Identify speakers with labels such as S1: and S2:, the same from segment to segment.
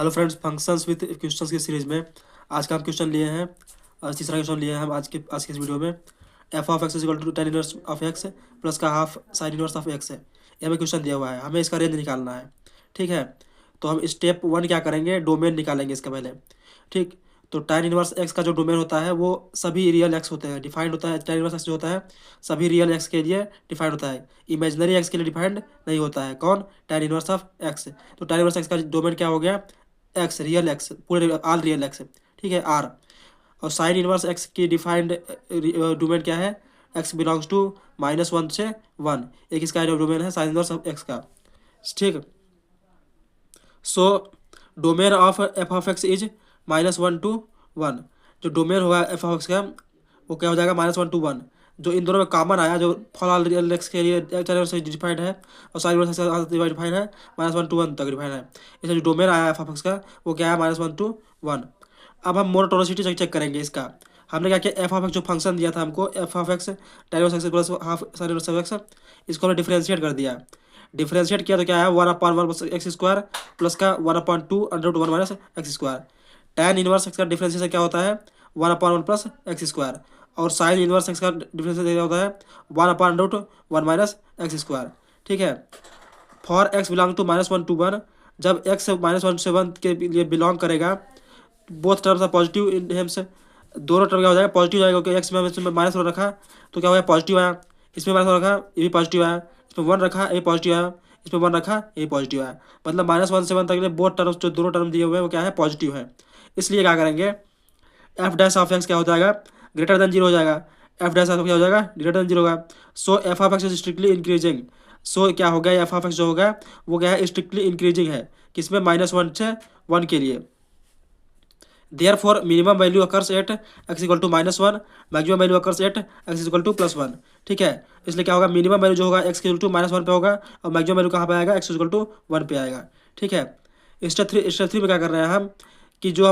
S1: Hello friends, functions with questions की series में आज का हम क्वेश्चन लिए हैं और तीसरा क्वेश्चन लिए हैं हम आज के इस वीडियो में। F of x is equal to tan inverse of x plus का half sine inverse of x है। ये हमें क्वेश्चन दिया हुआ है, हमें इसका रेंज निकालना है। ठीक है, तो हम स्टेप वन क्या करेंगे, डोमेन निकालेंगे इसका पहले। ठीक, तो tan इनवर्स एक्स का जो डोमेन होता है वो सभी रियल एक्स होते हैं, डिफाइंड होता है। tan इनवर्स एक्स जो होता है सभी रियल एक्स के लिए डिफाइंड होता है, इमेजिनरी एक्स के लिए डिफाइंड नहीं होता है। कौन? tan inverse of x. तो tan इनवर्स एक्स का डोमेन क्या हो गया? एक्स, रियल एक्स, पूरे ऑल रियल एक्स। ठीक है, आर। और साइन इनवर्स एक्स की डिफाइंड डोमेन क्या है? एक्स बिलोंग्स टू -1 से 1। एक इसका डोमेन है साइन इनवर्स एक्स का। ठीक, so domain of F of x is -1 to 1। जो डोमेन होगा एफ ऑफ एक्स का वो क्या हो जाएगा? -1 to 1। जो इन दोनों में कॉमन आया, जो फॉर ऑल रियल एक्स के लिए से डिफाइंड है और साइन इनवर्स एक्स से डिफाइंड है -1 to 1 तक डिफाइंड है। इसका जो डोमेन आया एफ ऑफ एक्स का वो क्या है? -1 to 1। अब हम मोनोटोनिसिटी चेक करेंगे इसका। हमने क्या किया, एफ ऑफ एक्स जो फंक्शन दिया था हमको, F of x tan inverse x plus half sine inverse x, इसको हमने डिफरेंशिएट कर दिया। डिफरेंशिएट किया तो क्या है? 1/1 एक्स स्क्वायर प्लस का 1/2 √1 minus x square. tan inverse x का डिफरेंशिएशन क्या होता है? 1/1 प्लस एक्स स्क्वायर। और साइन इनवर्स एक्स का डिफरेंशिएशन क्या होता है? 1/√1 माइनस एक्स स्क्वायर। ठीक है, for x belong to -1 to 1, जब एक्स -1 से 1 के लिए बिलोंग करेगा, both terms are positive in hems, दोनों टर्म क्या हो जाएगा? पॉजिटिव आएगा, क्योंकि एक्स में इसमें -1 रखा तो क्या हो गया? पॉजिटिव आया। इसमें -1 रखा, ये भी पॉजिटिव आया। इसमें 1 रखा, ये पॉजिटिव आया। इसमें 1 रखा, ये पॉजिटिव आया। मतलब -1 से 1 तक के लिए बोथ टर्म्स, जो दोनों टर्म दिए हुए हैं वो क्या है? पॉजिटिव है। इसलिए क्या करेंगे, एफ डैश ऑफ एक्स क्या हो जाएगा? ग्रेटर देन 0 हो जाएगा। एफ डैश ऑफ क्या हो जाएगा? ग्रेटर देन 0 होगा। So F of x is strictly increasing. So क्या हो गया? एफ ऑफ एक्स जो होगा वो क्या है? स्ट्रिक्टली इंक्रीजिंग है। किसमें? -1 से 1 के लिए। Therefore, minimum value occurs at x equal to -1, maximum value occurs at x equal to +1। ठीक है, इसलिए क्या होगा? मिनिमम वैल्यू जो होगा x इक्वल टू -1 पे होगा और मैक्सिमम वैल्यू कहाँ पे आएगा? x इक्वल टू 1 पे आएगा। ठीक है, स्टेप 3 में क्या कर रहे हैं हम कि जो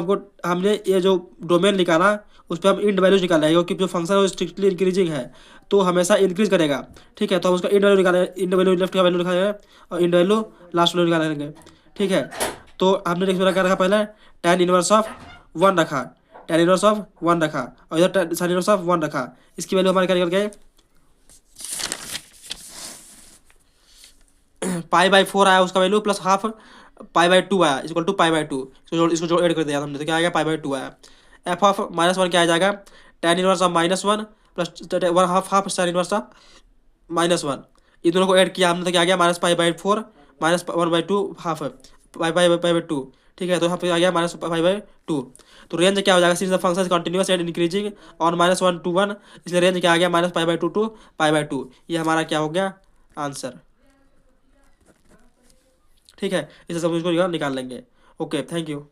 S1: हमने ये जो डोमेन निकाला उस पर हम इंड वैल्यूज निकाल रहे हैं, क्योंकि जो फंक्शन है वो स्ट्रिक्टली इंक्रीजिंग है तो हमेशा इंक्रीज करेगा। ठीक है, तो हम उसका इंड वैल्यू निकालेंगे, इंड वैल्यू लेफ्ट का वैल्यू निकालेंगे और इंड वैल्यू लास्ट वैल्यू निकालेंगे। ठीक है, तो हमने इसमें क्या रखा? पहले tan इनवर्स ऑफ 1 रखा, tan इनवर्स ऑफ 1 रखा और इधर साइन इनवर्स ऑफ 1 रखा। इसकी वैल्यू हमारे क्या निकल गए? π/4 आया उसका वैल्यू, प्लस हाफ π/2 आया इक्वल टू π/2। इसको जो ऐड कर दिया हमने तो क्या आएगा? π/2 आया। एफ ऑफ -1 क्या आ जाएगा? tan inverse of -1 plus half sine inverse of -1। इन दोनों को ऐड किया हमने तो क्या आ गया? -π/4 -1/2 हाफ π/2। ठीक है, तो यहाँ पे आ गया -π/2। तो रेंज क्या हो जाएगा? Since the function is continuous and increasing on -1 to 1, इसलिए रेंज क्या आ गया? -π/2 to π/2। ये हमारा क्या हो गया? आंसर। ठीक है, इसे सब इसको निकाल लेंगे। Okay, thank you.